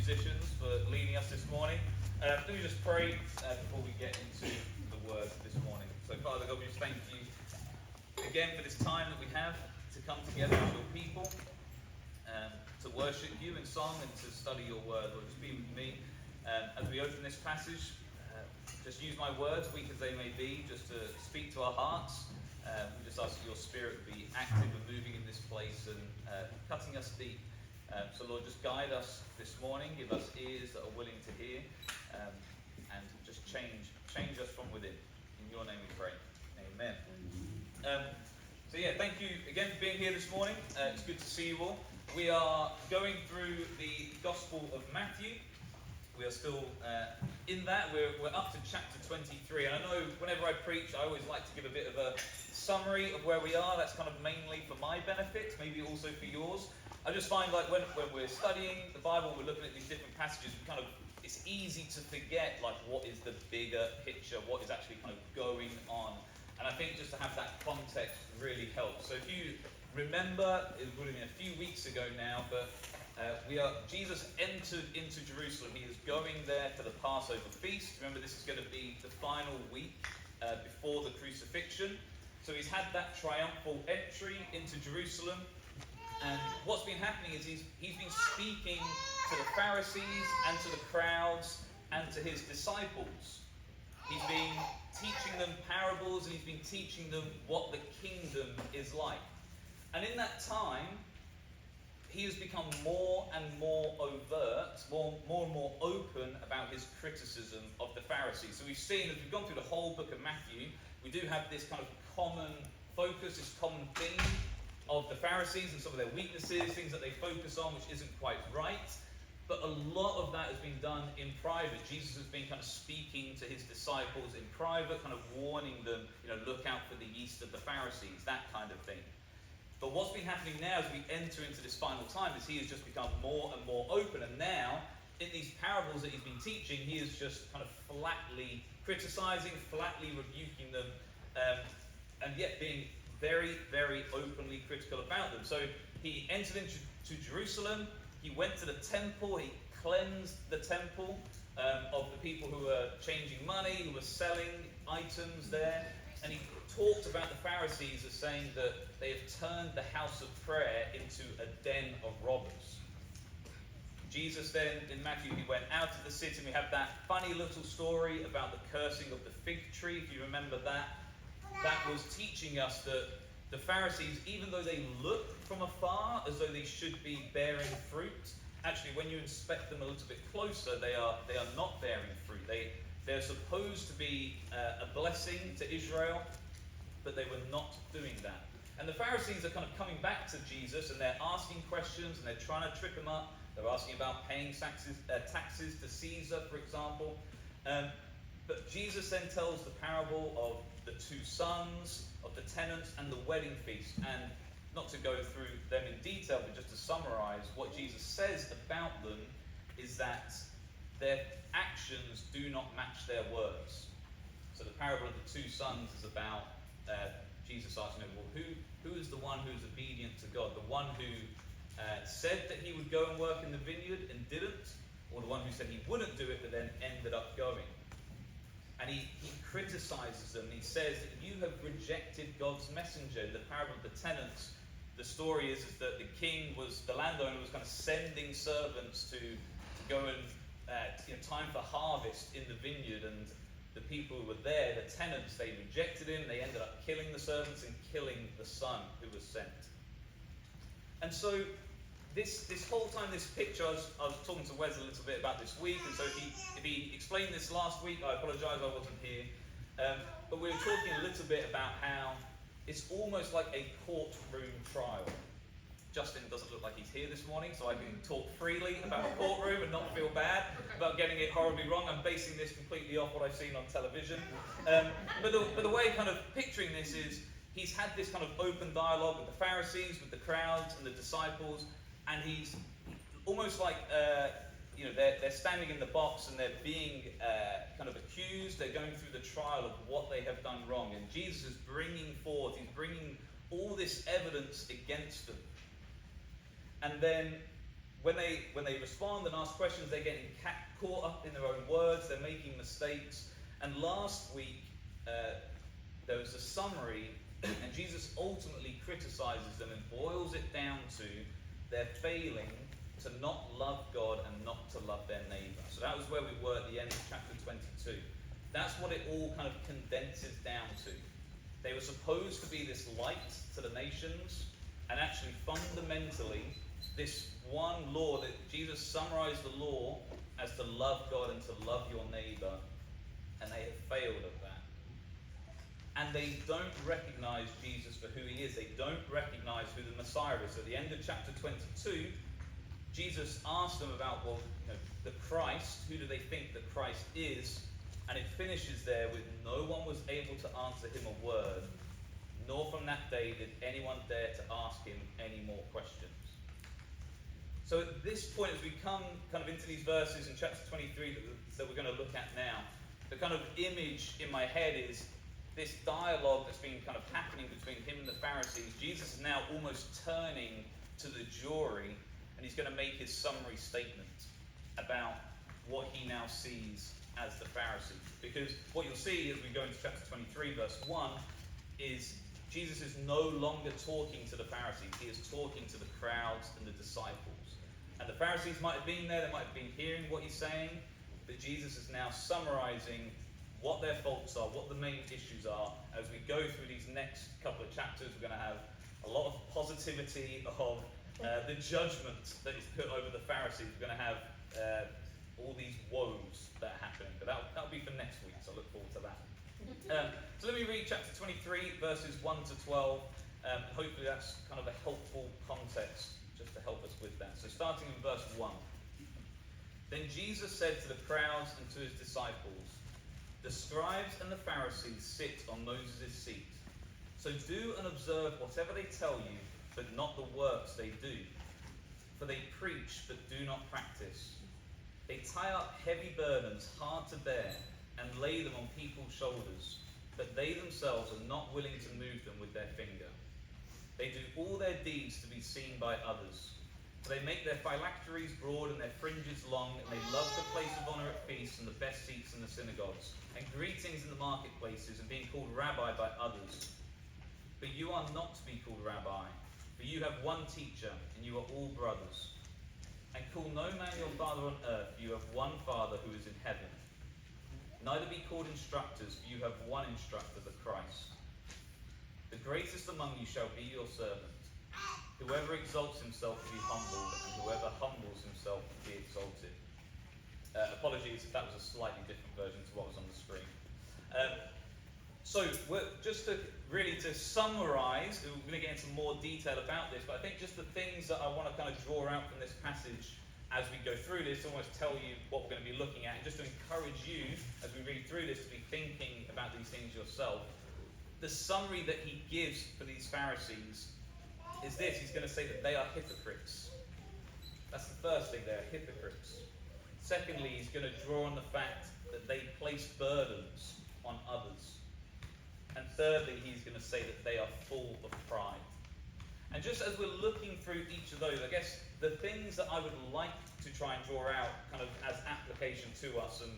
musicians for leading us this morning. Let me just pray before we get into the word this morning. So Father God, we just thank you again for this time that we have to come together as your people, to worship you in song and to study your word. Lord, just be with me as we open this passage. Just use my words, weak as they may be, just to speak to our hearts. We just ask that your spirit be active and moving in this place and cutting us deep. So Lord, just guide us this morning, give us ears that are willing to hear, and just change us from within. In your name we pray. Amen. Thank you again for being here this morning. It's good to see you all. We are going through the Gospel of Matthew. We are still in that. We're up to chapter 23. And I know whenever I preach, I always like to give a bit of a summary of where we are. That's kind of mainly for my benefit, maybe also for yours. I just find like when we're studying the Bible, we're looking at these different passages, it's easy to forget like what is the bigger picture, what is actually kind of going on. And I think just to have that context really helps. So if you remember, it would have been a few weeks ago now, but Jesus entered into Jerusalem. He is going there for the Passover feast. Remember, this is going to be the final week before the crucifixion. So he's had that triumphal entry into Jerusalem. And what's been happening is he's been speaking to the Pharisees and to the crowds and to his disciples. He's been teaching them parables and he's been teaching them what the kingdom is like. And in that time, he has become more and more overt, more and more open about his criticism of the Pharisees. So we've seen, as we've gone through the whole book of Matthew, we do have this kind of common focus, this common theme of the Pharisees and some of their weaknesses, things that they focus on which isn't quite right. But a lot of that has been done in private. Jesus has been kind of speaking to his disciples in private, kind of warning them, look out for the yeast of the Pharisees, that kind of thing. But what's been happening now as we enter into this final time is he has just become more and more open. And now, in these parables that he's been teaching, he is just kind of flatly criticizing, flatly rebuking them, and yet being very, very openly critical about them. So he entered into Jerusalem, he went to the temple, he cleansed the temple of the people who were changing money, who were selling items there, and he talked about the Pharisees as saying that they have turned the house of prayer into a den of robbers. Jesus then, in Matthew, he went out of the city, and we have that funny little story about the cursing of the fig tree, if you remember that. That was teaching us that the Pharisees, even though they look from afar as though they should be bearing fruit, actually when you inspect them a little bit closer, they are not bearing fruit. They're supposed to be a blessing to Israel, but they were not doing that. And the Pharisees are kind of coming back to Jesus, and they're asking questions, and they're trying to trip him up. They're asking about paying taxes to Caesar, for example. But Jesus then tells the parable of the two sons, of the tenants, and the wedding feast. And not to go through them in detail, but just to summarize, what Jesus says about them is that their actions do not match their words. So the parable of the two sons is about Jesus asking, who is the one who is obedient to God? The one who said that he would go and work in the vineyard and didn't, or the one who said he wouldn't do it but then ended up going? And he criticizes them. He says that you have rejected God's messenger. In the parable of the tenants, the story is that the landowner was kind of sending servants to go and time for harvest in the vineyard, and the people who were there, the tenants, they rejected him. They ended up killing the servants and killing the son who was sent. And so this whole time, this picture, I was talking to Wes a little bit about this week, and so if he explained this last week, I apologise, I wasn't here. But we were talking a little bit about how it's almost like a courtroom trial. Justin doesn't look like he's here this morning, so I can talk freely about a courtroom and not feel bad about getting it horribly wrong. I'm basing this completely off what I've seen on television. But the way kind of picturing this is, he's had this kind of open dialogue with the Pharisees, with the crowds and the disciples, and he's almost like, they're standing in the box and they're being kind of accused. They're going through the trial of what they have done wrong. And Jesus is bringing all this evidence against them. And then when they respond and ask questions, they're getting caught up in their own words, they're making mistakes. And last week, there was a summary, and Jesus ultimately criticizes them and boils it down to their failing to not love God and not to love their neighbour. So that was where we were at the end of chapter 22. That's what it all kind of condenses down to. They were supposed to be this light to the nations, and actually fundamentally, this one law that Jesus summarized the law as to love God and to love your neighbour, and they have failed at that. And they don't recognize Jesus for who he is. They don't recognize who the Messiah is. So at the end of chapter 22, Jesus asked them about, well, the Christ, who do they think the Christ is? And it finishes there with no one was able to answer him a word, nor from that day did anyone dare to ask him any more questions. So at this point, as we come kind of into these verses in chapter 23 that we're going to look at now, the kind of image in my head is this dialogue that's been kind of happening between him and the Pharisees. Jesus is now almost turning to the jury, and he's going to make his summary statement about what he now sees as the Pharisees. Because what you'll see as we go into chapter 23, verse 1, is Jesus is no longer talking to the Pharisees. He is talking to the crowds and the disciples. And the Pharisees might have been there, they might have been hearing what he's saying, but Jesus is now summarizing what their faults are, what the main issues are. As we go through these next couple of chapters, we're going to have a lot of positivity of the judgment that is put over the Pharisees. We're going to have all these woes that are happening, but that'll be for next week, so I look forward to that. So let me read chapter 23, verses 1 to 12. Hopefully that's kind of a helpful context just to help us with that. So starting in verse 1. Then Jesus said to the crowds and to his disciples, "The scribes and the Pharisees sit on Moses' seat. So do and observe whatever they tell you, but not the works they do. For they preach, but do not practice. They tie up heavy burdens hard to bear and lay them on people's shoulders, but they themselves are not willing to move them with their finger. They do all their deeds to be seen by others. For they make their phylacteries broad and their fringes long, and they love the place of honor at feasts and the best seats in the synagogues, and greetings in the marketplaces, and being called rabbi by others. But you are not to be called rabbi, for you have one teacher, and you are all brothers. And call no man your father on earth, for you have one Father who is in heaven. Neither be called instructors, for you have one instructor, the Christ. The greatest among you shall be your servant. Whoever exalts himself will be humbled, and whoever humbles himself will be exalted." Apologies if that was a slightly different version to what was on the screen. So just to summarize, we're going to get into more detail about this, but I think just the things that I want to kind of draw out from this passage as we go through this, almost tell you what we're going to be looking at, and just to encourage you, as we read through this, to be thinking about these things yourself. The summary that he gives for these Pharisees is this. He's going to say that they are hypocrites. That's the first thing, they are hypocrites. Secondly, he's going to draw on the fact that they place burdens on others. And thirdly, he's going to say that they are full of pride. And just as we're looking through each of those, I guess the things that I would like to try and draw out kind of as application to us, and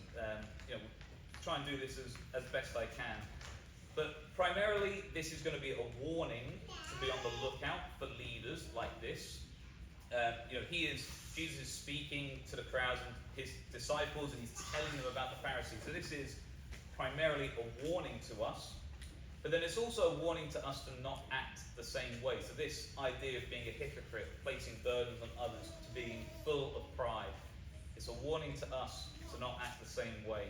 try and do this as best I can. But primarily, this is going to be a warning to be on the lookout for leaders like this. Jesus is speaking to the crowds and his disciples, and he's telling them about the Pharisees. So this is primarily a warning to us, but then it's also a warning to us to not act the same way. So this idea of being a hypocrite, placing burdens on others, to being full of pride, it's a warning to us to not act the same way.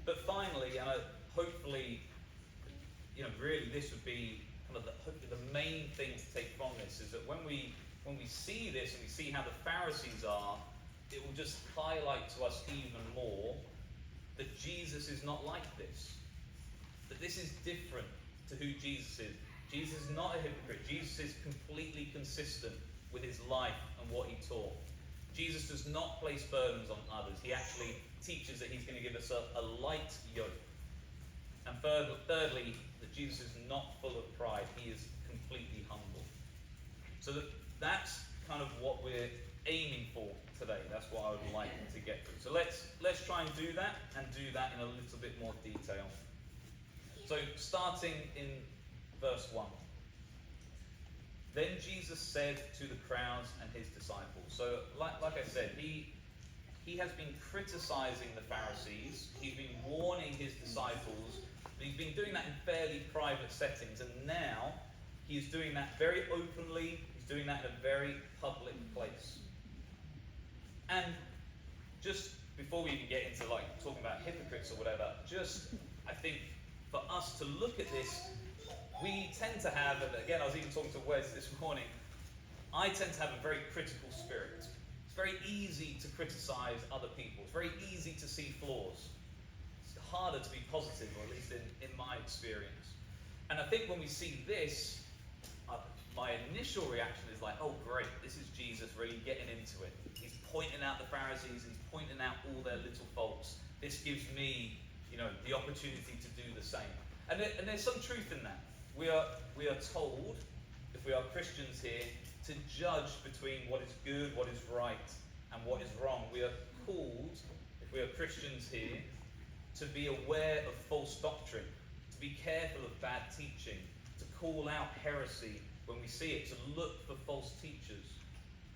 But finally, and hopefully, really this would be kind of hopefully the main thing to take from this, is that when we see this and we see how the Pharisees are, it will just highlight to us even more that Jesus is not like this. That this is different to who Jesus is. Jesus is not a hypocrite. Jesus is completely consistent with his life and what he taught. Jesus does not place burdens on others. He actually teaches that he's going to give us a light yoke. And thirdly, that Jesus is not full of pride. He is completely humble. So that's kind of what we're aiming for today. That's what I would like to get through. So let's try and do that in a little bit more detail. So starting in verse 1. Then Jesus said to the crowds and his disciples. So like I said, he has been criticizing the Pharisees. He's been warning his disciples. But he's been doing that in fairly private settings. And now he is doing that very openly. He's doing that in a very public place. And just before we even get into talking about hypocrites or whatever, I think for us to look at this, we tend to have, and again I was even talking to Wes this morning, I tend to have a very critical spirit. It's very easy to criticize other people. It's very easy to see flaws. It's harder to be positive, or at least in my experience. And I think when we see this, my initial reaction is like, oh great, this is Jesus really getting into it. He's pointing out the Pharisees, he's pointing out all their little faults. This gives me, the opportunity to do the same. And there's some truth in that. We are told, if we are Christians here, to judge between what is good, what is right, and what is wrong. We are called, if we are Christians here, to be aware of false doctrine, to be careful of bad teaching, to call out heresy when we see it, to look for false teachers,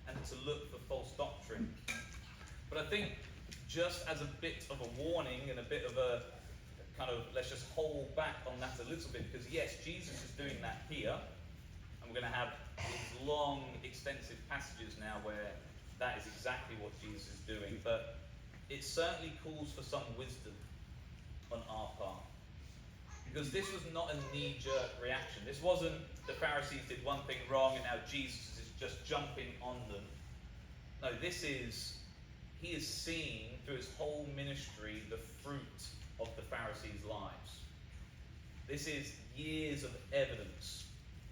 and to look for false doctrine. But I think just as a bit of a warning and a bit of a kind of, let's just hold back on that a little bit, because yes, Jesus is doing that here, and we're going to have these long, extensive passages now where that is exactly what Jesus is doing, but it certainly calls for some wisdom on our part. Because this was not a knee-jerk reaction. This wasn't the Pharisees did one thing wrong and now Jesus is just jumping on them. No, he is seeing through his whole ministry the fruit of the Pharisees' lives. This is years of evidence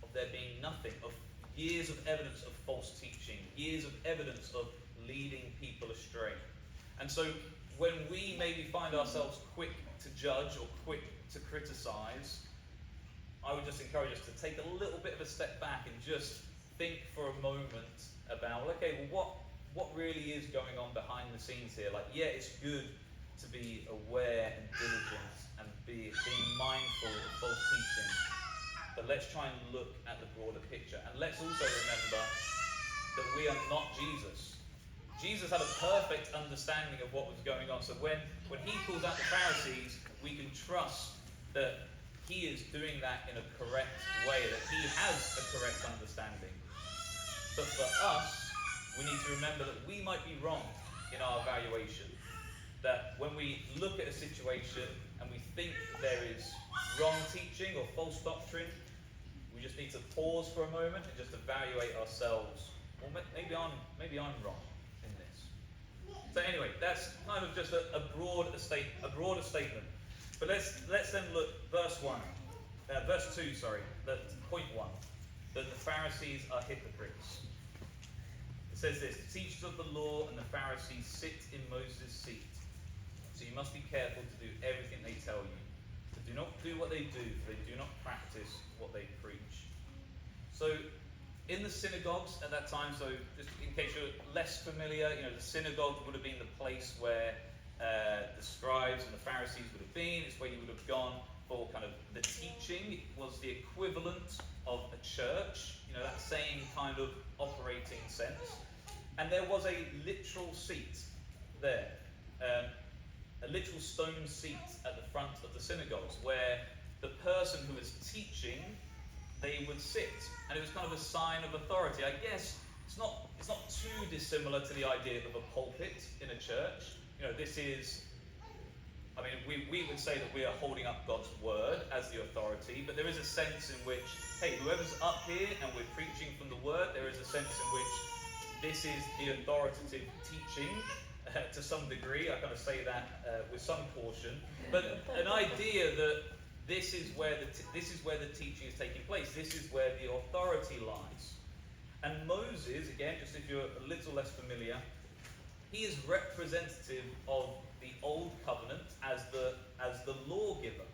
of there being nothing, of years of evidence of false teaching, years of evidence of leading people astray. And so when we maybe find ourselves quick to judge or quick to criticize, I would just encourage us to take a little bit of a step back and just think for a moment about, okay, well, what really is going on behind the scenes here? It's good to be aware and diligent and being mindful of false teaching, but let's try and look at the broader picture. And let's also remember that we are not Jesus. Jesus had a perfect understanding of what was going on. So when he calls out the Pharisees, we can trust that he is doing that in a correct way, that he has a correct understanding. But for us, we need to remember that we might be wrong in our evaluation. That when we look at a situation and we think there is wrong teaching or false doctrine, we just need to pause for a moment and just evaluate ourselves. Well, maybe I'm wrong in this. So anyway, that's kind of just a broader statement. But let's then look verse 2, point 1, that the Pharisees are hypocrites. It says this: the teachers of the law and the Pharisees sit in Moses' seat. So you must be careful to do everything they tell you. To do not do what they do, for they do not practice what they preach. So in the synagogues at that time, so just in case you're less familiar, the synagogue would have been the place where the scribes and the Pharisees would have been. It's where you would have gone for kind of the teaching. It was the equivalent of a church, that same kind of operating sense. And there was a literal seat there, a literal stone seat at the front of the synagogues, where the person who was teaching, they would sit, and it was kind of a sign of authority. I guess it's not too dissimilar to the idea of a pulpit in a church. This is, we would say that we are holding up God's word as the authority, but there is a sense in which, hey, whoever's up here and we're preaching from the word, there is a sense in which this is the authoritative teaching to some degree. I kind of say that with some caution, but an idea that this is where the teaching is taking place. This is where the authority lies. And Moses, again, just if you're a little less familiar, he is representative of the old covenant as the lawgiver.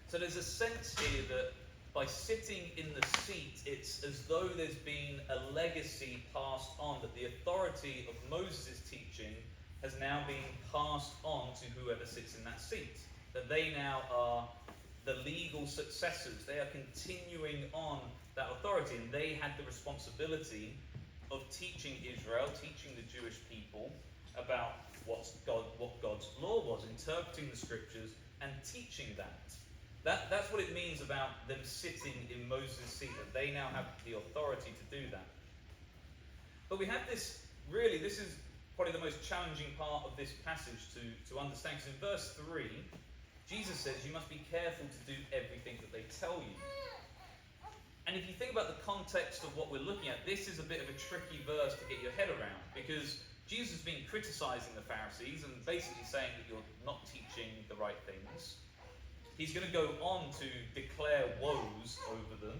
So there's a sense here that by sitting in the seat it's as though there's been a legacy passed on, that the authority of Moses' teaching has now been passed on to whoever sits in that seat. That they now are the legal successors. They are continuing on that authority, and they had the responsibility of teaching Israel, teaching the Jewish people about what God's law was, interpreting the scriptures and teaching that. That's what it means about them sitting in Moses' seat, that they now have the authority to do that. But we have this is probably the most challenging part of this passage to understand, because in verse 3, Jesus says you must be careful to do everything that they tell you. And if you think about the context of what we're looking at, this is a bit of a tricky verse to get your head around, because Jesus has been criticizing the Pharisees and basically saying that you're not teaching the right things. He's going to go on to declare woes over them.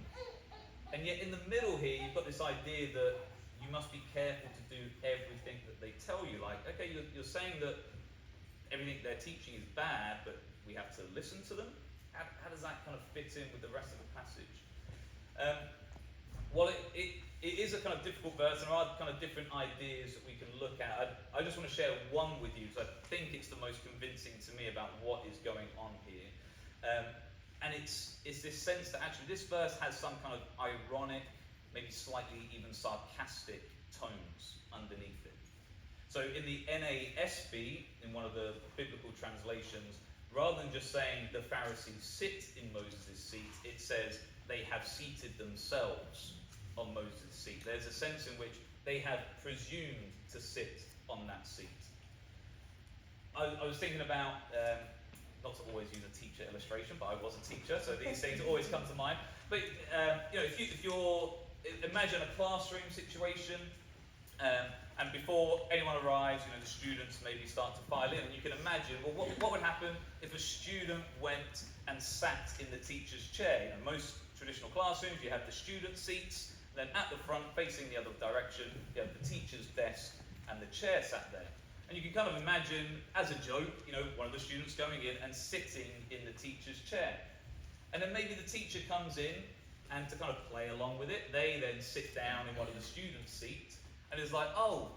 And yet in the middle here, you've got this idea that you must be careful to do everything that they tell you. Like, okay, you're saying that everything they're teaching is bad, but we have to listen to them? How does that kind of fit in with the rest of the passage? Well, it is a kind of difficult verse, and there are kind of different ideas that we can look at. I just want to share one with you, because I think it's the most convincing to me about what is going on here. And it's this sense that actually this verse has some kind of ironic, maybe slightly even sarcastic tones underneath it. So in the NASB, in one of the biblical translations, rather than just saying the Pharisees sit in Moses' seat, it says they have seated themselves on Moses' seat. There's a sense in which they have presumed to sit on that seat. I was thinking about, not to always use a teacher illustration, but I was a teacher, so these things always come to mind. But if you're imagine a classroom situation, and before anyone arrives, the students maybe start to file in, and you can imagine, well, what would happen if a student went and sat in the teacher's chair? Most traditional classrooms, you have the student seats, and then at the front, facing the other direction, you have the teacher's desk and the chair sat there. And you can kind of imagine, as a joke, one of the students going in and sitting in the teacher's chair. And then maybe the teacher comes in, and to kind of play along with it, they then sit down in one of the students' seats, and it's like, oh,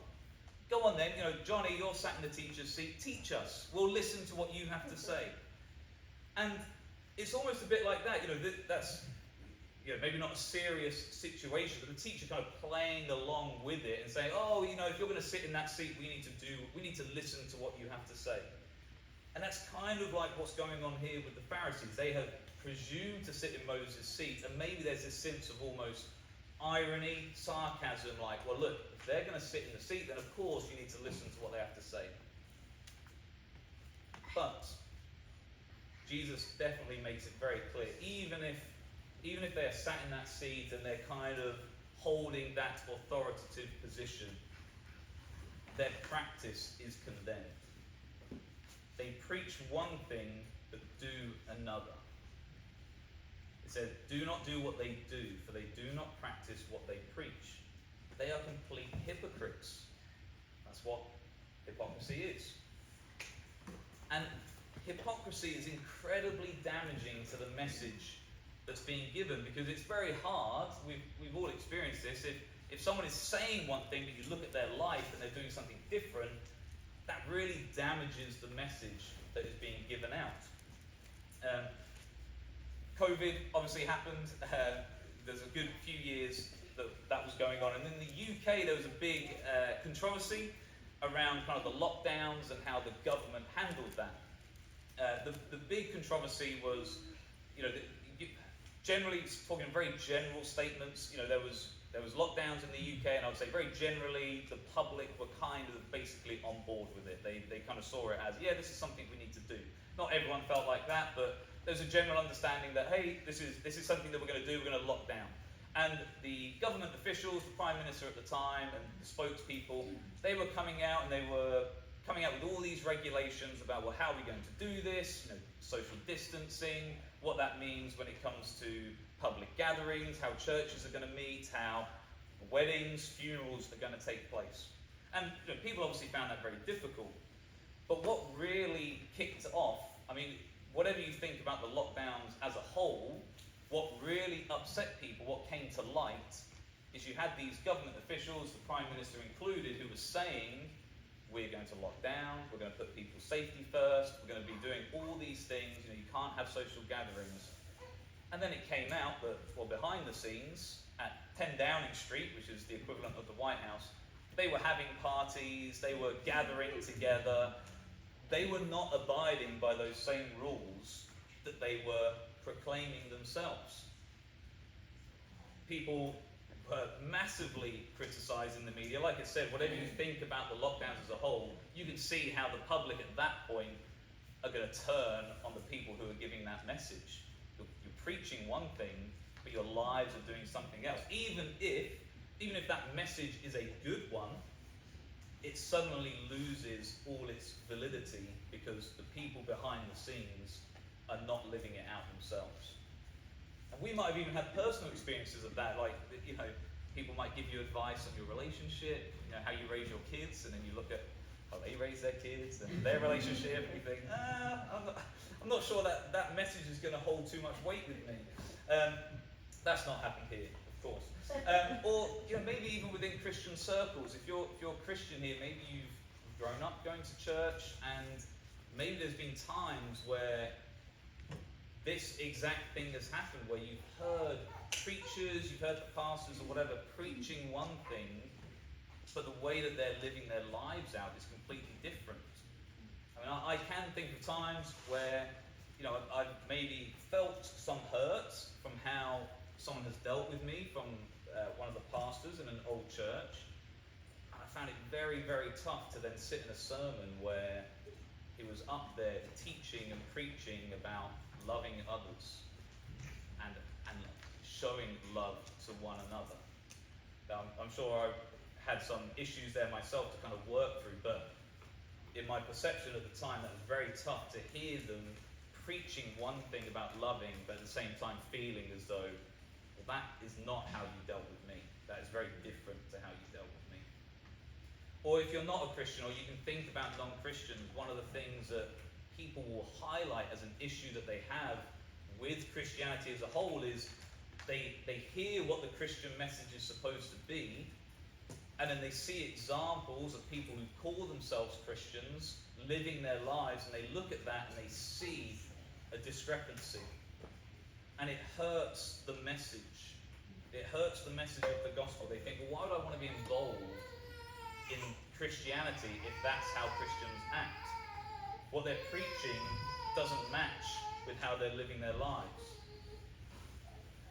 go on then, Johnny, you're sat in the teacher's seat, teach us. We'll listen to what you have to say. And it's almost a bit like that, that's maybe not a serious situation, but the teacher kind of playing along with it and saying, oh, if you're going to sit in that seat, we need to listen to what you have to say. And that's kind of like what's going on here with the Pharisees. They have presumed to sit in Moses' seat, and maybe there's this sense of almost irony, sarcasm, like, well, look, if they're going to sit in the seat, then of course you need to listen to what they have to say. But Jesus definitely makes it very clear, even if they are sat in that seat and they're kind of holding that authoritative position, their practice is condemned. They preach one thing, but do another. It says, do not do what they do, for they do not practice what they preach. They are complete hypocrites. That's what hypocrisy is. And hypocrisy is incredibly damaging to the message that's being given, because it's very hard. We've all experienced this. If someone is saying one thing, but you look at their life and they're doing something different, that really damages the message that is being given out. COVID obviously happened. There's a good few years that was going on. And in the UK, there was a big controversy around kind of the lockdowns and how the government handled that. The big controversy was, generally talking in very general statements, there was lockdowns in the UK, and I would say very generally the public were kind of basically on board with it. They kind of saw it as, yeah, this is something we need to do. Not everyone felt like that, but there's a general understanding that, hey, this is something that we're going to do, we're going to lock down. And the government officials, the Prime Minister at the time, and the spokespeople, they were coming out, and they were coming out with all these regulations about, well, how are we going to do this, social distancing, what that means when it comes to public gatherings, how churches are going to meet, how weddings, funerals are going to take place. And people obviously found that very difficult. But what really kicked off, whatever you think about the lockdowns as a whole, What really upset people, what came to light, is you had these government officials, the Prime Minister included, who was saying, we're going to lock down, we're going to put people's safety first, we're going to be doing all these things, you can't have social gatherings. And then it came out that, well, behind the scenes, at 10 Downing Street, which is the equivalent of the White House, they were having parties, they were gathering together, they were not abiding by those same rules that they were proclaiming themselves. People were massively criticising the media. Like I said, whatever you think about the lockdowns as a whole, you can see how the public at that point are going to turn on the people who are giving that message. You're preaching one thing, but your lives are doing something else. Even if that message is a good one, it suddenly loses all its validity because the people behind the scenes are not living it out themselves. And we might have even had personal experiences of that, like, people might give you advice on your relationship, how you raise your kids, and then you look at how they raise their kids and their relationship, and you think, I'm not sure that message is going to hold too much weight with me. That's not happened here, of course. Or maybe even within Christian circles, if you're Christian here, maybe you've grown up going to church, and maybe there's been times where this exact thing has happened, where you've heard preachers, you've heard the pastors or whatever preaching one thing, but the way that they're living their lives out is completely different. I mean, I can think of times where, I've maybe felt some hurt from how someone has dealt with me, from one of the pastors in an old church. And I found it very, very tough to then sit in a sermon where he was up there teaching and preaching about loving others and showing love to one another. Now, I'm sure I've had some issues there myself to kind of work through, but in my perception at the time, that was very tough to hear them preaching one thing about loving, but at the same time feeling as though, well, that is not how you dealt with me. That is very different to how you dealt with me. Or if you're not a Christian, or you can think about non-Christians, one of the things that people will highlight as an issue that they have with Christianity as a whole is they hear what the Christian message is supposed to be, and then they see examples of people who call themselves Christians living their lives, and they look at that and they see a discrepancy. And it hurts the message. It hurts the message of the gospel. They think, well, why would I want to be involved in Christianity if that's how Christians act? What they're preaching doesn't match with how they're living their lives.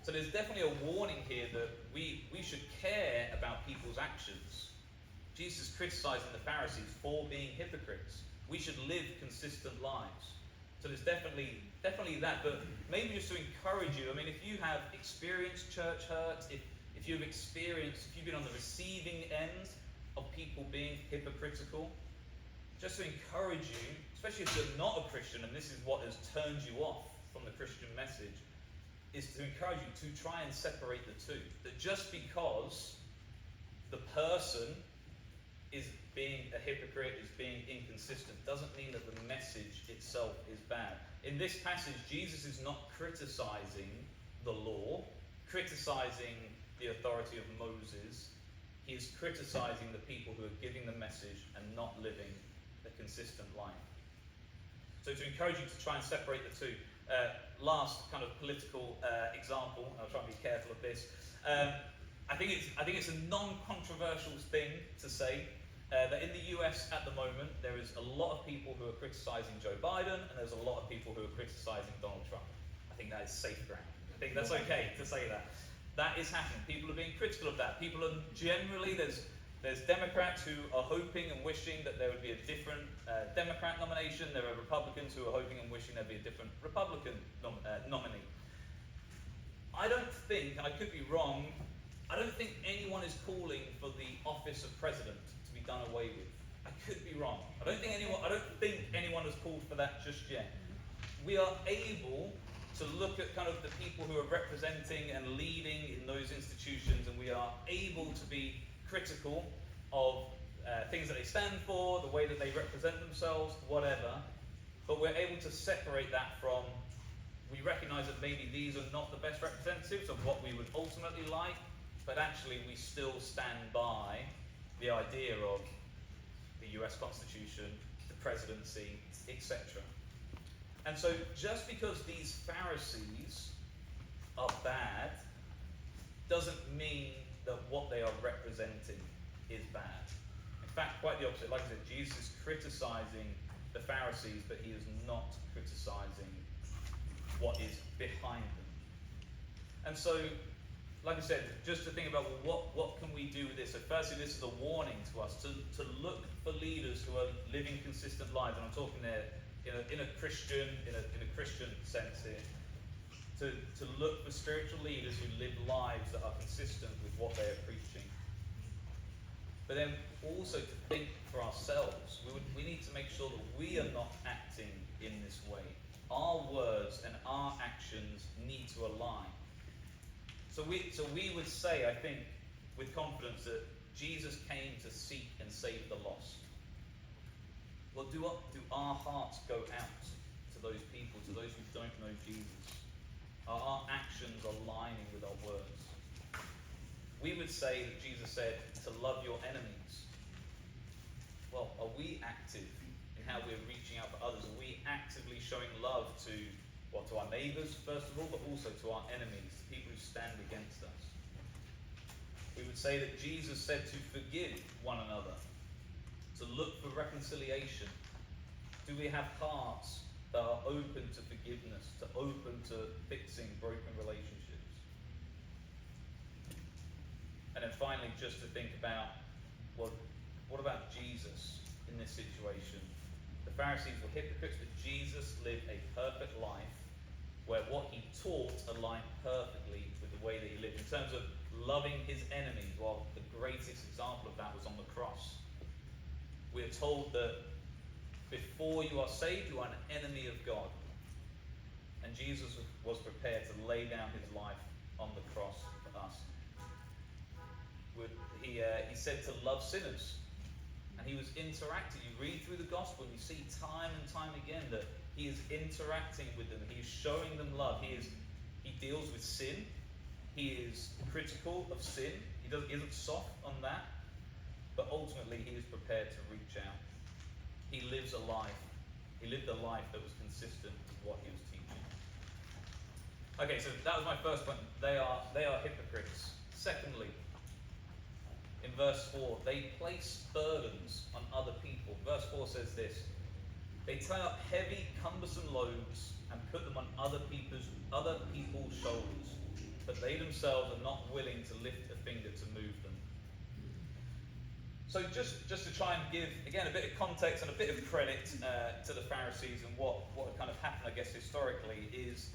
So there's definitely a warning here that we should care about people's actions. Jesus criticizing the Pharisees for being hypocrites. We should live consistent lives. So there's definitely that, but maybe just to encourage you, I mean, if you have experienced church hurt, if you've been on the receiving end of people being hypocritical, just to encourage you, especially if you're not a Christian and this is what has turned you off from the Christian message, is to encourage you to try and separate the two. That just because the person is being a hypocrite, is being inconsistent, doesn't mean that the message itself is bad. In this passage, Jesus is not criticizing the law, criticizing the authority of Moses. He is criticizing the people who are giving the message and not living a consistent life. So to encourage you to try and separate the two. Last kind of political example, I'll try and be careful of this. I think it's a non-controversial thing to say that in the US at the moment, there is a lot of people who are criticizing Joe Biden, and there's a lot of people who are criticizing Donald Trump. I think that is safe ground. I think that's okay to say that. That is happening. People are being critical of that. People are generally, there's Democrats who are hoping and wishing that there would be a different Democrat nomination. There are Republicans who are hoping and wishing there'd be a different Republican nominee. I don't think, and I could be wrong, I don't think anyone is calling for the office of president to be done away with. I could be wrong. I don't think anyone has called for that just yet. We are able to look at kind of the people who are representing and leading in those institutions, and we are able to be critical of things that they stand for, the way that they represent themselves, whatever, but we're able to separate that from we recognize that maybe these are not the best representatives of what we would ultimately like, but actually we still stand by the idea of the US Constitution, the presidency, etc. And so just because these Pharisees are bad doesn't mean that what they are representing is bad. In fact, quite the opposite. Like I said, Jesus is criticizing the Pharisees, but he is not criticizing what is behind them. And so, like I said, just to think about, well, what can we do with this? So firstly, this is a warning to us to look for leaders who are living consistent lives. And I'm talking there in a Christian sense here. To look for spiritual leaders who live lives that are consistent with what they are preaching. But then also to think for ourselves. We need to make sure that we are not acting in this way. Our words and our actions need to align. So we would say, I think, with confidence that Jesus came to seek and save the lost. Well, do our hearts go out to those people, to those who don't know Jesus? Are our actions aligning with our words? We would say that Jesus said to love your enemies. Well, are we active in how we're reaching out for others? Are we actively showing love to our neighbours, first of all, but also to our enemies, the people who stand against us? We would say that Jesus said to forgive one another, to look for reconciliation. Do we have hearts that are open to forgiveness, to open to fixing broken relationships? And then finally, just to think about, well, what about Jesus in this situation? The Pharisees were hypocrites, but Jesus lived a perfect life where what he taught aligned perfectly with the way that he lived. In terms of loving his enemies, well, the greatest example of that was on the cross. We are told that before you are saved, you are an enemy of God. And Jesus was prepared to lay down his life on the cross for us. He said to love sinners. And he was interacting. You read through the gospel and you see time and time again that he is interacting with them. He is showing them love. He deals with sin. He is critical of sin. He isn't soft on that. But ultimately he is prepared to reach out. He lives a life. He lived a life that was consistent with what he was teaching. Okay, so that was my first point. They are hypocrites. Secondly, in verse 4, they place burdens on other people. Verse 4 says this: they tie up heavy, cumbersome loads and put them on other people's shoulders, but they themselves are not willing to lift a finger to move them. So just to try and give, again, a bit of context and a bit of credit to the Pharisees and what kind of happened, I guess, historically, is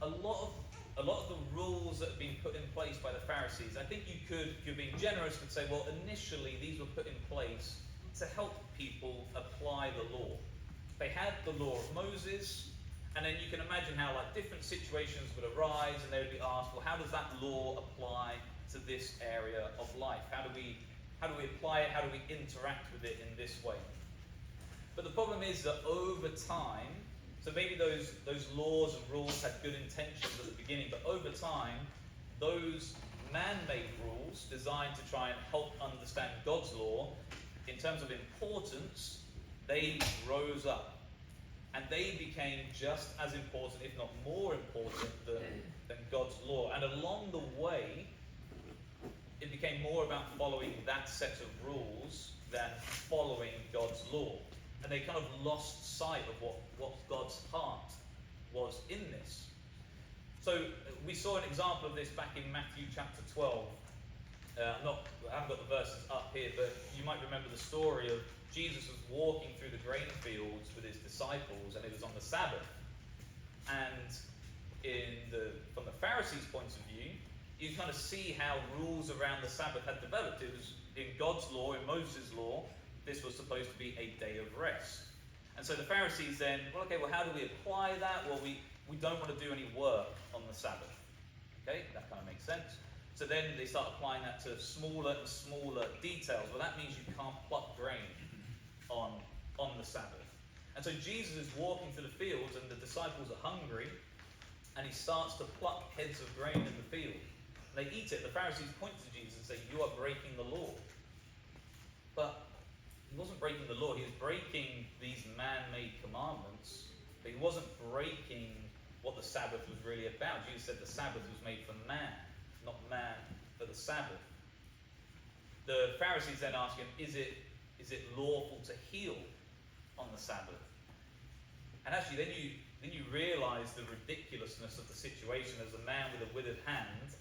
a lot of the rules that have been put in place by the Pharisees. I think if you're being generous, could say, well, initially these were put in place to help people apply the law. They had the law of Moses, and then you can imagine how different situations would arise, and they would be asked, well, how does that law apply to this area of life? How do we apply it? How do we interact with it in this way? But the problem is that over time, so maybe those laws and rules had good intentions at the beginning, but over time, those man-made rules designed to try and help understand God's law, in terms of importance, they rose up. And they became just as important, if not more important, than God's law. And along the way, it became more about following that set of rules than following God's law. And they kind of lost sight of what God's heart was in this. So we saw an example of this back in Matthew chapter 12. I haven't got the verses up here, but you might remember the story of Jesus was walking through the grain fields with his disciples, and it was on the Sabbath. And from the Pharisees' point of view, you kind of see how rules around the Sabbath had developed. It was in God's law, in Moses' law, this was supposed to be a day of rest. And so the Pharisees then, well, how do we apply that? Well, we don't want to do any work on the Sabbath. Okay, that kind of makes sense. So then they start applying that to smaller and smaller details. Well, that means you can't pluck grain on the Sabbath. And so Jesus is walking through the fields, and the disciples are hungry, and he starts to pluck heads of grain in the field. And they eat it. The Pharisees point to Jesus and say, "You are breaking the law." But he wasn't breaking the law. He was breaking these man-made commandments, but he wasn't breaking what the Sabbath was really about. Jesus said the Sabbath was made for man, not man for the Sabbath. The Pharisees then ask him, is it lawful to heal on the Sabbath? And actually then you realise the ridiculousness of the situation as a man with a withered hand.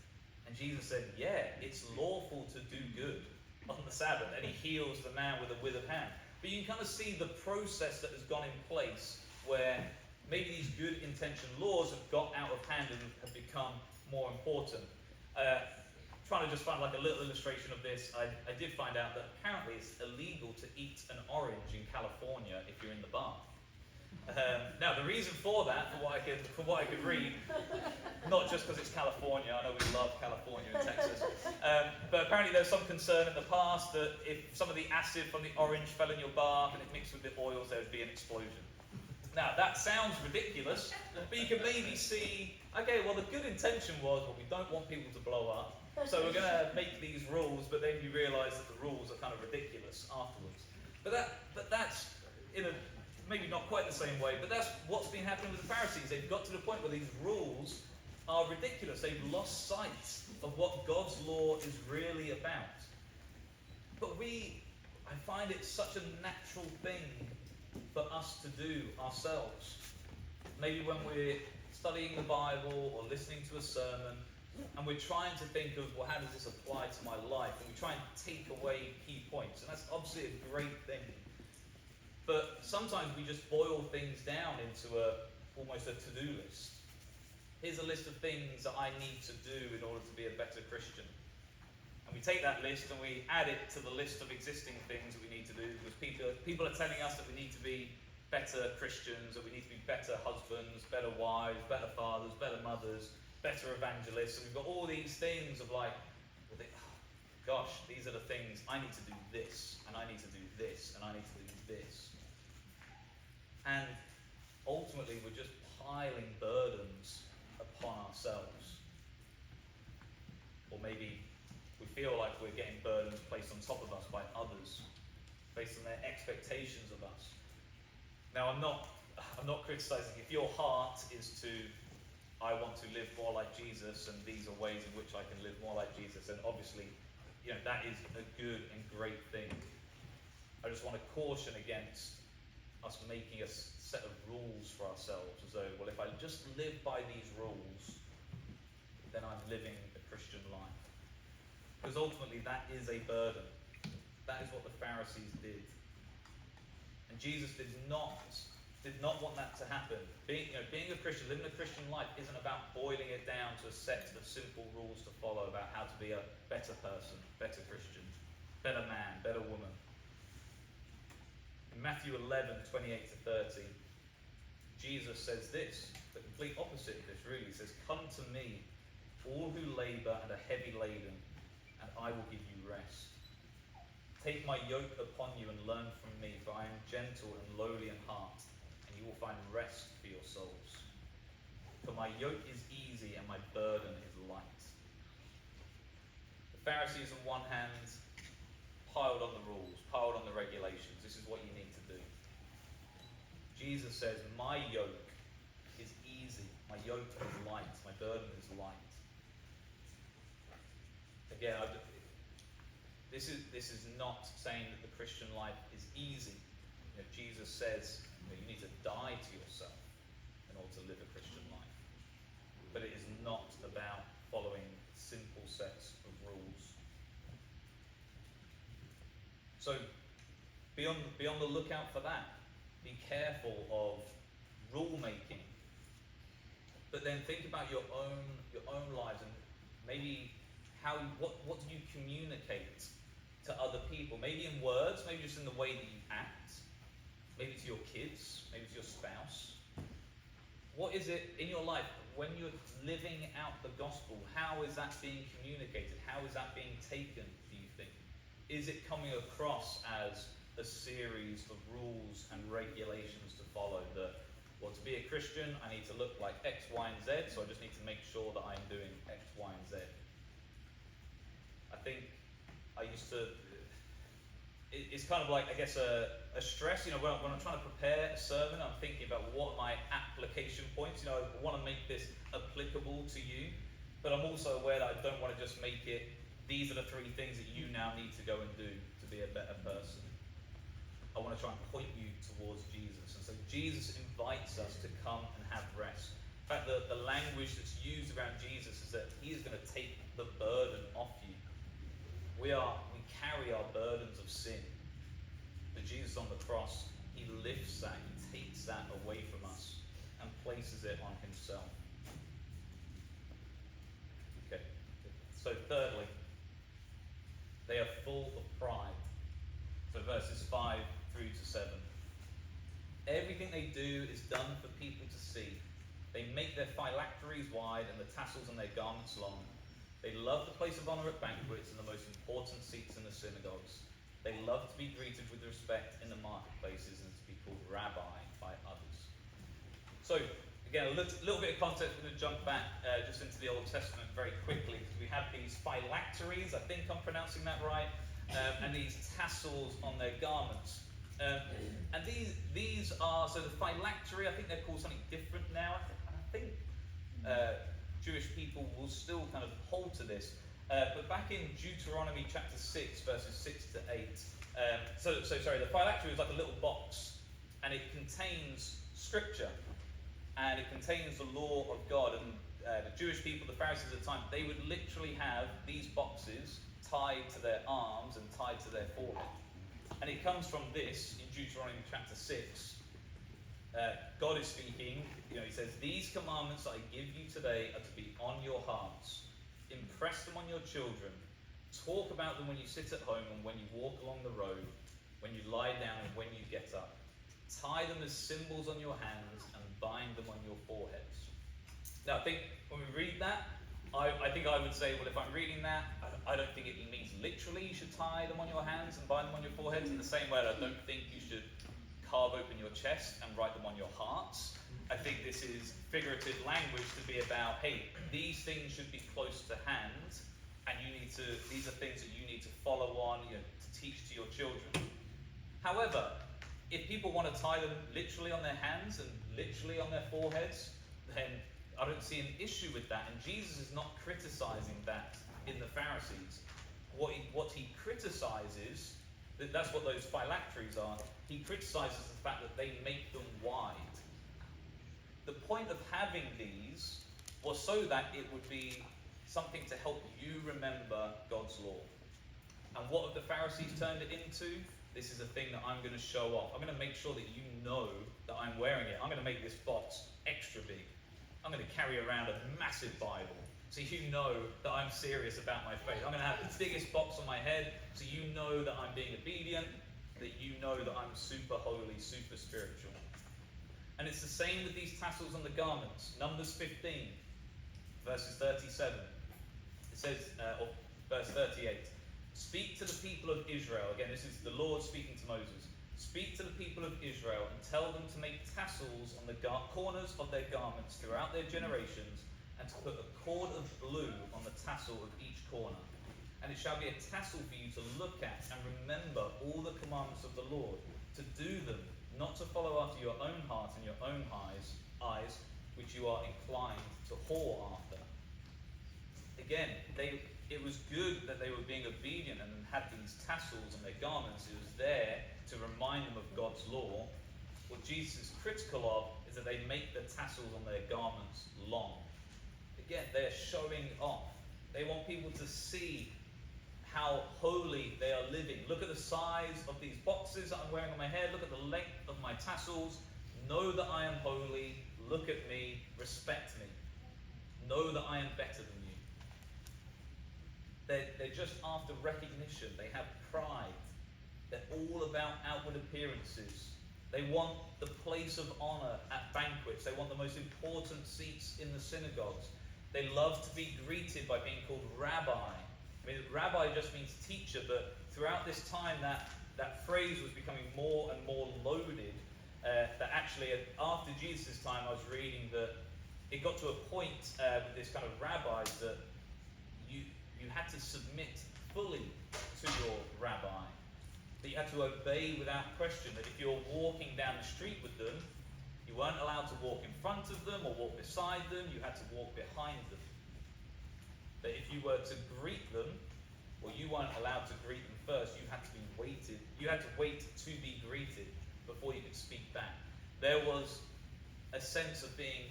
And Jesus said, yeah, it's lawful to do good on the Sabbath. And he heals the man with a withered hand. But you can kind of see the process that has gone in place where maybe these good intentioned laws have got out of hand and have become more important. Trying to just find like a little illustration of this, I did find out that apparently it's illegal to eat an orange in California if you're in the bath. Now the reason for that, from what I could read, not just because it's California, I know we love California and Texas, but apparently there's some concern in the past that if some of the acid from the orange fell in your bath and it mixed with the oils, there would be an explosion. Now that sounds ridiculous, but you can maybe see, okay, well the good intention was, well, we don't want people to blow up, so we're going to make these rules, but then you realise that the rules are kind of ridiculous afterwards. But that's in a maybe not quite the same way, but that's what's been happening with the Pharisees. They've got to the point where these rules are ridiculous. They've lost sight of what God's law is really about. But I find it such a natural thing for us to do ourselves. Maybe when we're studying the Bible or listening to a sermon, and we're trying to think of, well, how does this apply to my life? And we try and take away key points. And that's obviously a great thing. But sometimes we just boil things down into almost a to-do list. Here's a list of things that I need to do in order to be a better Christian. And we take that list and we add it to the list of existing things that we need to do, because people are telling us that we need to be better Christians, that we need to be better husbands, better wives, better fathers, better mothers, better evangelists. And we've got all these things of like, well, gosh, these are the things, I need to do this, and I need to do this, and I need to do this. And ultimately we're just piling burdens upon ourselves. Or maybe we feel like we're getting burdens placed on top of us by others, based on their expectations of us. Now I'm not criticizing. If your heart is to, I want to live more like Jesus, and these are ways in which I can live more like Jesus, then obviously, that is a good and great thing. I just want to caution against us making a set of rules for ourselves, as though, well, if I just live by these rules, then I'm living a Christian life. Because ultimately that is a burden. That is what the Pharisees did. And Jesus did not want that to happen. Being a Christian, living a Christian life isn't about boiling it down to a set of simple rules to follow about how to be a better person, better Christian, better man, better woman. In Matthew 11:28 to 30, Jesus says this, the complete opposite of this really. He says, "Come to me, all who labour and are heavy laden, and I will give you rest. Take my yoke upon you and learn from me, for I am gentle and lowly in heart, and you will find rest for your souls. For my yoke is easy and my burden is light." The Pharisees on one hand piled on the rules, piled on the regulations. This is what you need to do. Jesus says, my yoke is easy, my yoke is light, my burden is light. Again, this is not saying that the Christian life is easy. Jesus says you need to die to yourself in order to live a Christian life. But it is not about following simple sets of rules. So be on the lookout for that. Be careful of rule making. But then think about your own lives, and maybe what do you communicate to other people? Maybe in words, maybe just in the way that you act, maybe to your kids, maybe to your spouse. What is it in your life when you're living out the gospel? How is that being communicated? How is that being taken, do you think? Is it coming across as a series of rules and regulations to follow that, Well, to be a Christian, I need to look like X, Y, and Z, so I just need to make sure that I'm doing X, Y, and Z. I think I used to... It's kind of like, I guess, a stress. When I'm trying to prepare a sermon, I'm thinking about what are my application points. I want to make this applicable to you, but I'm also aware that I don't want to just make it, these are the 3 things that you now need to go and do to be a better person. I want to try and point you towards Jesus. And so Jesus invites us to come and have rest. In fact, the language that's used around Jesus is that he is going to take the burden off you. We carry our burdens of sin. But Jesus on the cross, he lifts that, he takes that away from us and places it on himself. Okay. So thirdly, they are full of pride. So verses 5 through to 7. Everything they do is done for people to see. They make their phylacteries wide and the tassels on their garments long. They love the place of honor at banquets and the most important seats in the synagogues. They love to be greeted with respect in the marketplaces and to be called rabbi by others. So, again, a little bit of context. We're going to jump back just into the Old Testament very quickly, because we have these phylacteries, I think I'm pronouncing that right, and these tassels on their garments. And these are, so the phylactery, I think they're called something different now. I think Jewish people will still kind of hold to this. But back in Deuteronomy chapter 6, verses 6 to 8, the phylactery is like a little box, and it contains scripture, and it contains the law of God. And the Jewish people, the Pharisees at the time, they would literally have these boxes tied to their arms and tied to their forehead. And it comes from this in Deuteronomy chapter 6. God is speaking, he says, "These commandments that I give you today are to be on your hearts. Impress them on your children. Talk about them when you sit at home and when you walk along the road, when you lie down and when you get up. Tie them as symbols on your hands and bind them on your foreheads." Now, I think when we read that, I think I would say, well, if I'm reading that, I don't think it means literally you should tie them on your hands and bind them on your foreheads, in the same way that I don't think you should carve open your chest and write them on your hearts. I think this is figurative language to be about, hey, these things should be close to hand, and these are things that you need to follow on, to teach to your children. However, if people want to tie them literally on their hands and literally on their foreheads, then I don't see an issue with that. And Jesus is not criticizing that in the Pharisees. What he criticizes, that's what those phylacteries are, he criticizes the fact that they make them wide. The point of having these was so that it would be something to help you remember God's law. And what have the Pharisees turned it into? This is a thing that I'm going to show off. I'm going to make sure that you know that I'm wearing it. I'm going to make this box extra big. I'm going to carry around a massive Bible, so you know that I'm serious about my faith. I'm going to have the biggest box on my head, so you know that I'm being obedient, that you know that I'm super holy, super spiritual. And it's the same with these tassels on the garments. Numbers 15, verses 37. It says, or verse 38, "Speak to the people of Israel." Again, this is the Lord speaking to Moses. "Speak to the people of Israel and tell them to make tassels on the corners of their garments throughout their generations, and to put a cord of blue on the tassel of each corner. And it shall be a tassel for you to look at and remember all the commandments of the Lord, to do them, not to follow after your own heart and your own eyes, which you are inclined to whore after." Again, it was good that they were being obedient and had these tassels on their garments. It was there to remind them of God's law. What Jesus is critical of is that they make the tassels on their garments long. Again, they're showing off. They want people to see how holy they are living. Look at the size of these boxes that I'm wearing on my head. Look at the length of my tassels. Know that I am holy. Look at me. Respect me. Know that I am better than you. They're just after recognition. They have pride. They're all about outward appearances. They want the place of honor at banquets. They want the most important seats in the synagogues. They love to be greeted by being called rabbi. I mean, rabbi just means teacher, but throughout this time that phrase was becoming more and more loaded. that actually after Jesus' time, I was reading that it got to a point with this kind of rabbis that you had to submit fully to your rabbi, that you had to obey without question, that if you're walking down the street with them, you weren't allowed to walk in front of them or walk beside them, you had to walk behind them. That if you were to greet them, or you weren't allowed to greet them first, you had to wait to be greeted before you could speak back. There was a sense of being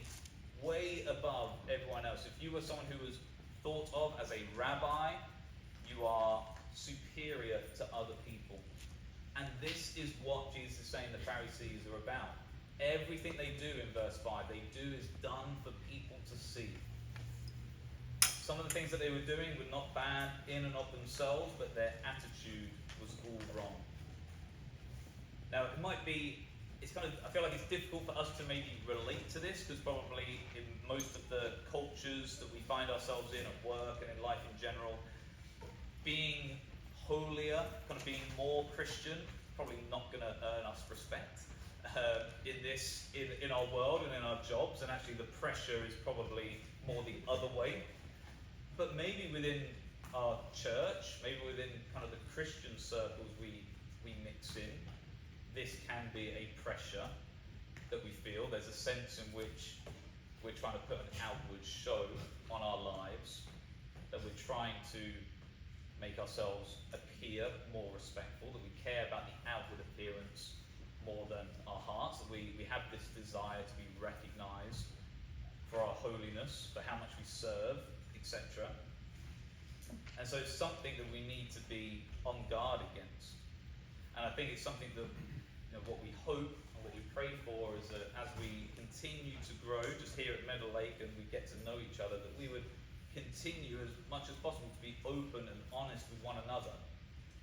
way above everyone else. If you were someone who was thought of as a rabbi, you are superior to other people. And this is what Jesus is saying the Pharisees are about. Everything they do in verse 5, they do is done for people to see. Some of the things that they were doing were not bad in and of themselves, but their attitude was all wrong. Now, I feel like it's difficult for us to maybe relate to this, because probably in most of the cultures that we find ourselves in at work and in life in general, being holier, kind of being more Christian, probably not going to earn us respect in our world and in our jobs, and actually the pressure is probably more the other way. But maybe within our church, maybe within kind of the Christian circles we mix in, this can be a pressure that we feel. There's a sense in which we're trying to put an outward show on our lives, that we're trying to make ourselves appear more respectful, that we care about the outward appearance more than our hearts, that we have this desire to be recognized for our holiness, for how much we serve, etc. And so it's something that we need to be on guard against. And I think it's something that, what we hope and what we pray for is that as we continue to grow just here at Meadowlake and we get to know each other, that we would continue as much as possible to be open and honest with one another.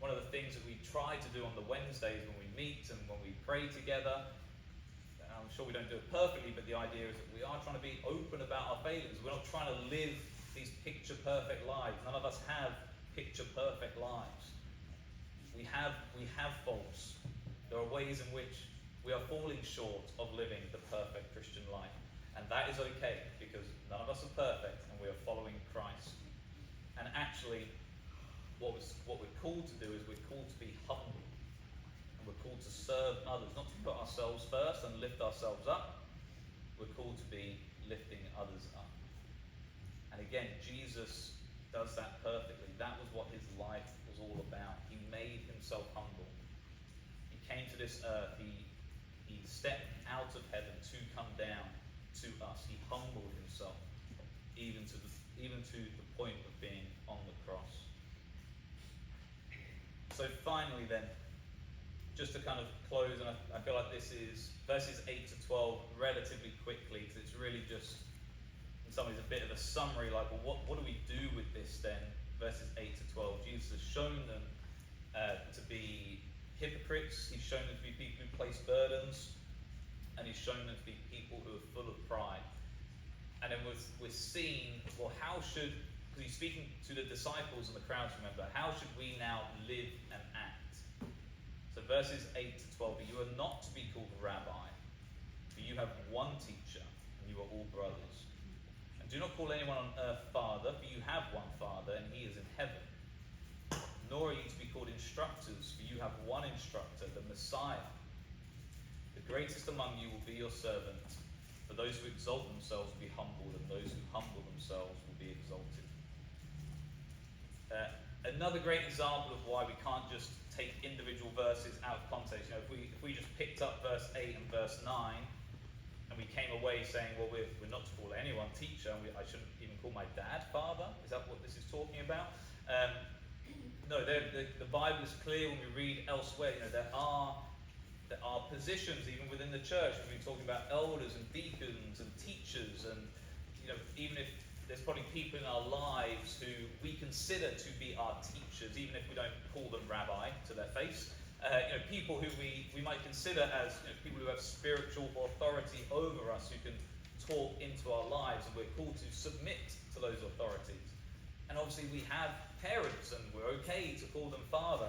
One of the things that we try to do on the Wednesdays when we meet and when we pray together, I'm sure we don't do it perfectly, but the idea is that we are trying to be open about our failings. We're not trying to live these picture-perfect lives. None of us have picture-perfect lives. We have faults. There are ways in which we are falling short of living the perfect Christian life. And that is okay, because none of us are perfect and we are following Christ. And actually, what we're called to do is we're called to be humble. And we're called to serve others, not to put ourselves first and lift ourselves up. We're called to be lifting others up. And again, Jesus does that perfectly. That was what his life was all about. He made himself humble. He came to this earth. He stepped out of heaven to come down to us. He humbled himself, even to the point of being on the cross. So finally then, just to kind of close, and I feel like this is verses 8 to 12 relatively quickly, because it's really just, in some ways, a bit of a summary, like, well, what do we do with this then? Verses 8 to 12. Jesus has shown them to be hypocrites. He's shown them to be people who place burdens, and he's shown them to be people who are full of pride. And then we're seeing, well, how should, because he's speaking to the disciples and the crowds, remember, how should we now live and act? So verses 8 to 12, you are not to be called rabbi, for you have one teacher, and you are all brothers. And do not call anyone on earth father, for you have one Father, and he is in heaven. Nor are you to be called instructors, for you have one instructor, the Messiah. The greatest among you will be your servant. For those who exalt themselves will be humbled, and those who humble themselves will be exalted. Another great example of why we can't just take individual verses out of context. If we just picked up verse 8 and verse 9, and we came away saying, well, we're not to call anyone teacher, and I shouldn't even call my dad father. Is that what this is talking about? No, the Bible is clear when we read elsewhere. There are positions even within the church. We've been talking about elders and deacons and teachers, and even if there's probably people in our lives who we consider to be our teachers, even if we don't call them rabbi to their face. People who we might consider as people who have spiritual authority over us, who can talk into our lives, and we're called to submit to those authorities. And obviously we have parents, and we're okay to call them father.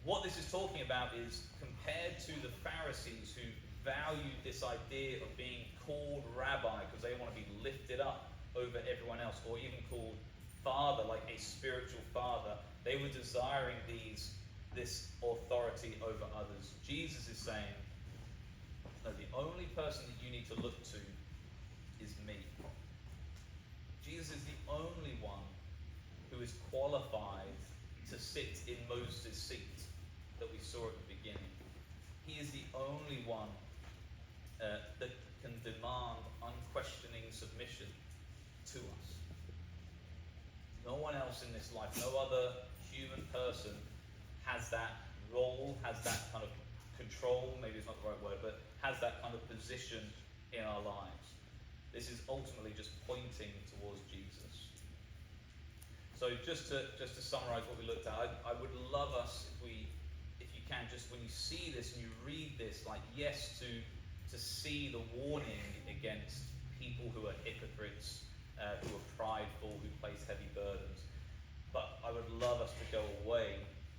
What this is talking about is, compared to the Pharisees who valued this idea of being called rabbi because they want to be lifted up over everyone else, or even called father, like a spiritual father. They were desiring this authority over others. Jesus is saying, no, the only person that you need to look to is me. Jesus is the only one who is qualified to sit in Moses' seat that we saw at the beginning. He is the only one that can demand unquestioning submission to us. No one else in this life, no other human person has that role, has that kind of control, maybe it's not the right word, but has that kind of position in our lives. This is ultimately just pointing towards Jesus. So just to summarize what we looked at, I would love us if you can, just when you see this and you read this, like, yes, to see the warning against people who are hypocrites, who are prideful, who place heavy burdens. But I would love us to go away,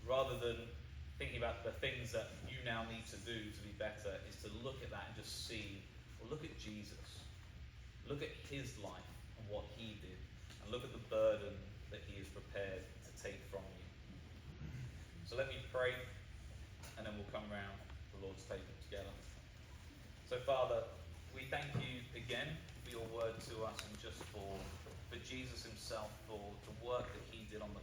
rather than thinking about the things that you now need to do to be better, is to look at that and just see, well, look at Jesus. Look at his life and what he did. And look at the burden that he is prepared to take from you. So let me pray, and then we'll come round the Lord's table together. So Father, we thank you again for your word to us, and just for Jesus himself, for the work that he did on the